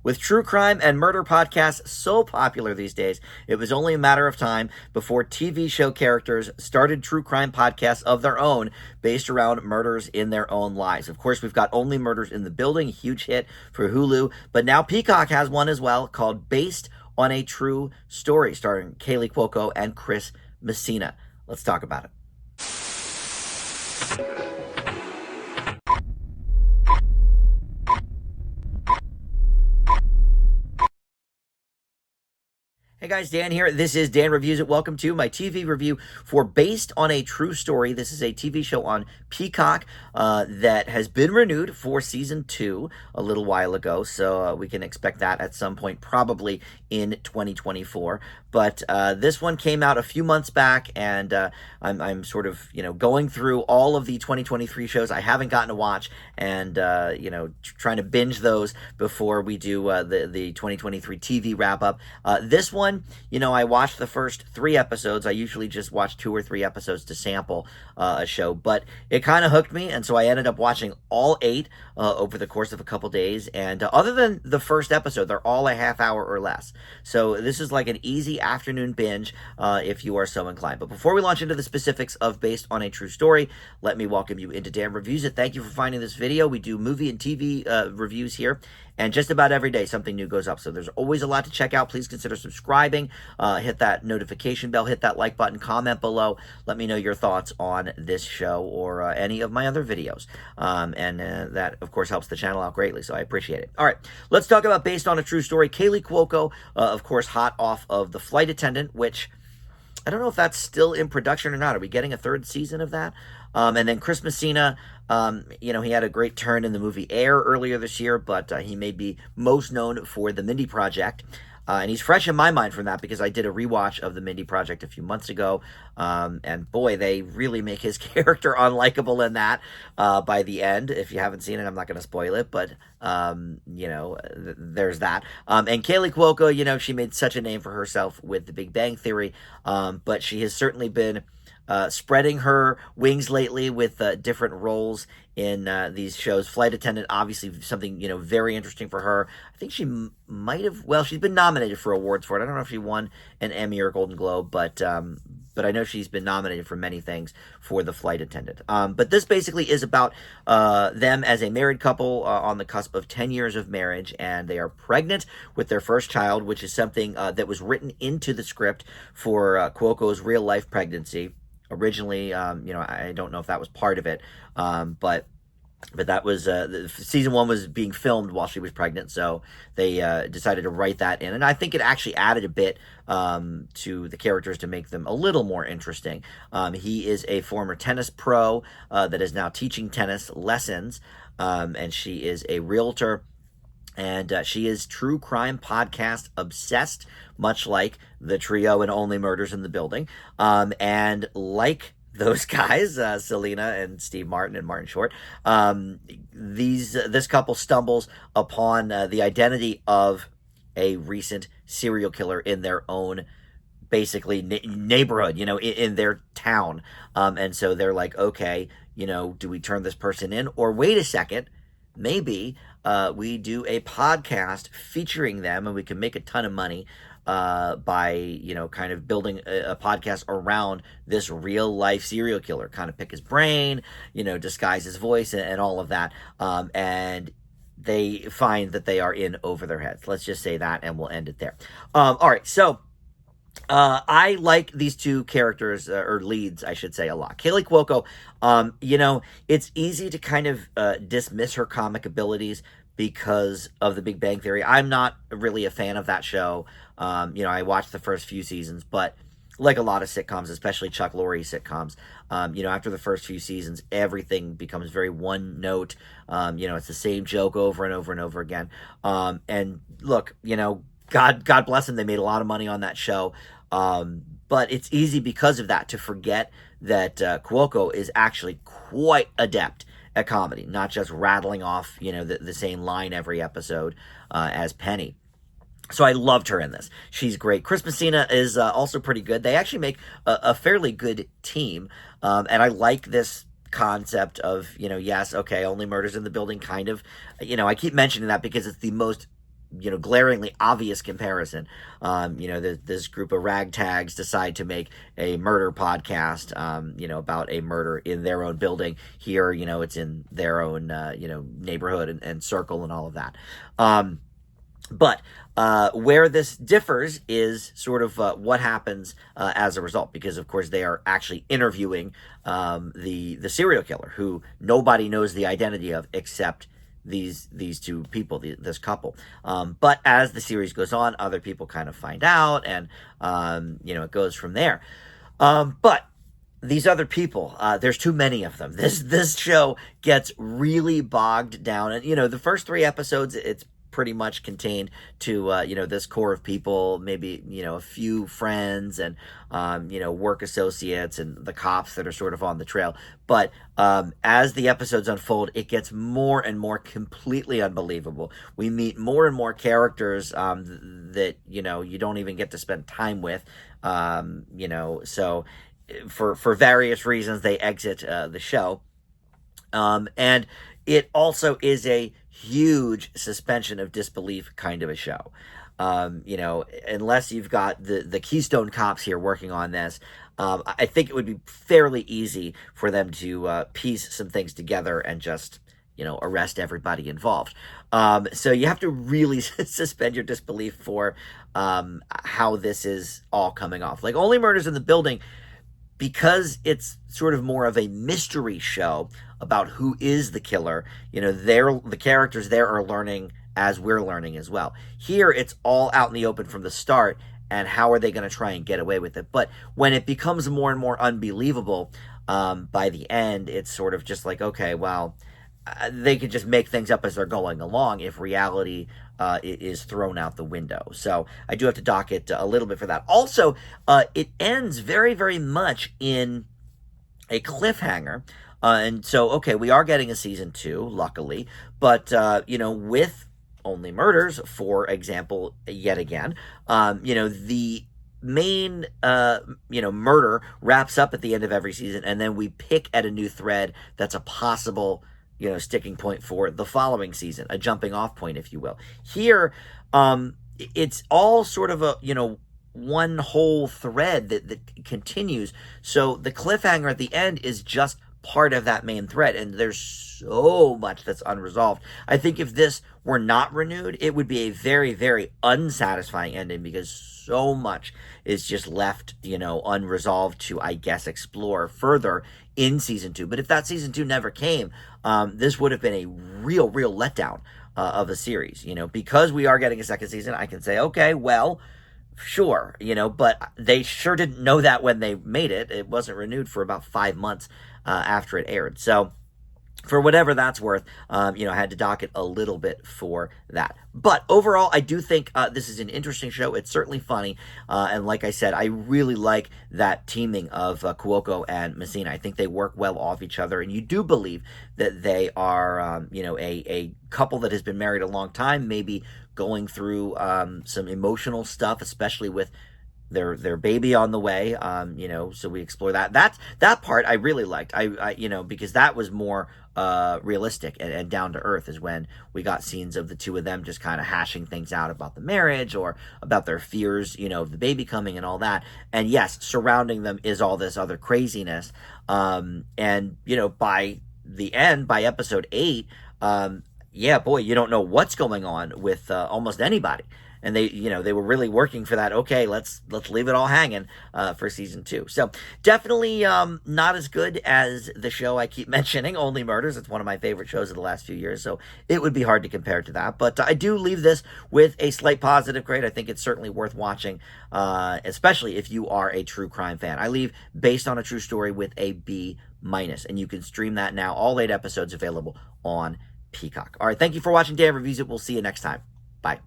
With true crime and murder podcasts so popular these days, it was only a matter of time before TV show characters started true crime podcasts of their own based around murders in their own lives. Of course, we've got Only Murders in the Building, a huge hit for Hulu, but now Peacock has one as well called Based on a True Story, starring Kaylee Cuoco and Chris Messina. Let's talk about it. Hey guys, Dan here. This is Dan Reviews It. Welcome to my TV review for Based on a True Story. This is a TV show on Peacock that has been renewed for season 2 a little while ago, so we can expect that at some point, probably in 2024. But this one came out a few months back, and I'm sort of, going through all of the 2023 shows I haven't gotten to watch, and, trying to binge those before we do the 2023 TV wrap-up. This one, I watched the first 3 episodes. I usually just watch 2 or 3 episodes to sample a show, but it kind of hooked me, and so I ended up watching all 8 over the course of a couple days, and other than the first episode, they're all a half hour or less. So this is like an easy afternoon binge if you are so inclined. But before we launch into the specifics of Based on a True Story, let me welcome you into Dan Reviews It. Thank you for finding this video. We do movie and TV reviews here, and just about every day something new goes up. So there's always a lot to check out. Please consider subscribing, hit that notification bell, hit that like button, comment below. Let me know your thoughts on this show or any of my other videos. And that, of course, helps the channel out greatly, so I appreciate it. All right, let's talk about Based on a True Story. Kaylee Cuoco, of course, hot off of The Flight Attendant, which I don't know if that's still in production or not. Are we getting a 3rd season of that? And then Chris Messina, he had a great turn in the movie Air earlier this year, but he may be most known for The Mindy Project. And he's fresh in my mind from that because I did a rewatch of The Mindy Project a few months ago. And boy, they really make his character unlikable in that by the end. If you haven't seen it, I'm not going to spoil it, but, there's that. And Kaylee Cuoco, she made such a name for herself with The Big Bang Theory, but she has certainly been spreading her wings lately with different roles in these shows. Flight Attendant, obviously something, very interesting for her. I think she might have, she's been nominated for awards for it. I don't know if she won an Emmy or a Golden Globe, but I know she's been nominated for many things for The Flight Attendant. But this basically is about them as a married couple on the cusp of 10 years of marriage, and they are pregnant with their first child, which is something that was written into the script for Cuoco's real-life pregnancy. Originally, I don't know if that was part of it, but that was season 1 was being filmed while she was pregnant, so they decided to write that in, and I think it actually added a bit to the characters to make them a little more interesting. He is a former tennis pro that is now teaching tennis lessons, and she is a realtor. And she is true crime podcast obsessed, much like the trio in Only Murders in the Building. And like those guys, Selena and Steve Martin and Martin Short, this couple stumbles upon the identity of a recent serial killer in their own basically neighborhood, in their town. And so they're like, okay, do we turn this person in? Or wait a second, maybe we do a podcast featuring them, and we can make a ton of money by, kind of building a podcast around this real life serial killer, kind of pick his brain, disguise his voice and all of that. And they find that they are in over their heads. Let's just say that, and we'll end it there. All right. So, I like these 2 characters, or leads, I should say, a lot. Kaylee Cuoco, it's easy to kind of dismiss her comic abilities because of The Big Bang Theory. I'm not really a fan of that show. I watched the first few seasons, but like a lot of sitcoms, especially Chuck Lorre sitcoms, after the first few seasons, everything becomes very one note. It's the same joke over and over and over again. And look, God bless them. They made a lot of money on that show. But it's easy because of that to forget that Cuoco is actually quite adept at comedy, not just rattling off, the same line every episode as Penny. So I loved her in this. She's great. Chris Messina is also pretty good. They actually make a fairly good team. And I like this concept of, yes, okay, Only Murders in the Building kind of, I keep mentioning that because it's the most glaringly obvious comparison. This group of ragtags decide to make a murder podcast, about a murder in their own building. Here, it's in their own, neighborhood and circle and all of that. But where this differs is sort of what happens as a result, because of course they are actually interviewing the serial killer, who nobody knows the identity of except these two people, this couple. But as the series goes on, other people kind of find out, and it goes from there. But these other people, there's too many of them. This show gets really bogged down, and the first 3 episodes, it's pretty much contained to this core of people, maybe a few friends and work associates and the cops that are sort of on the trail. But as the episodes unfold, it gets more and more completely unbelievable. We meet more and more characters that you don't even get to spend time with. So for various reasons they exit the show, and it also is a huge suspension of disbelief kind of a show. Unless you've got the Keystone Cops here working on this, I think it would be fairly easy for them to piece some things together and just, arrest everybody involved. So you have to really suspend your disbelief for how this is all coming off. Like Only Murders in the Building, because it's sort of more of a mystery show about who is the killer, the characters there are learning as we're learning as well. Here, it's all out in the open from the start, and how are they going to try and get away with it? But when it becomes more and more unbelievable, by the end, it's sort of just like, okay, well, they could just make things up as they're going along if reality is thrown out the window. So I do have to dock it a little bit for that. Also, it ends very, very much in a cliffhanger. And so, okay, we are getting a season 2, luckily. But, with Only Murders, for example, yet again, the main, murder wraps up at the end of every season, and then we pick at a new thread that's a possible sticking point for the following season, a jumping off point, if you will. Here, it's all sort of a, one whole thread that continues. So the cliffhanger at the end is just part of that main thread, and there's so much that's unresolved. I think if this were not renewed, it would be a very, very unsatisfying ending, because so much is just left, unresolved to, I guess, explore further in season 2. But if that season 2 never came, this would have been a real letdown of a series. Because we are getting a second season, I can say, okay, well, sure, but they sure didn't know that when they made it. It wasn't renewed for about 5 months after it aired. So for whatever that's worth, I had to dock it a little bit for that. But overall, I do think this is an interesting show. It's certainly funny. And like I said, I really like that teaming of Cuoco and Messina. I think they work well off each other. And you do believe that they are, a couple that has been married a long time, maybe going through some emotional stuff, especially with their baby on the way, so we explore that. That part I really liked. I because that was more realistic and down to earth, is when we got scenes of the two of them just kind of hashing things out about the marriage or about their fears, of the baby coming and all that. And yes, surrounding them is all this other craziness. And by the end, by episode 8, yeah, boy, you don't know what's going on with almost anybody. And they were really working for that. Okay, let's leave it all hanging for season 2. So definitely not as good as the show I keep mentioning, Only Murders. It's one of my favorite shows of the last few years, so it would be hard to compare to that. But I do leave this with a slight positive grade. I think it's certainly worth watching, especially if you are a true crime fan. I leave Based on a True Story with a B-, and you can stream that now. All 8 episodes available on Peacock. All right, thank you for watching Dan Reviews It. We'll see you next time. Bye.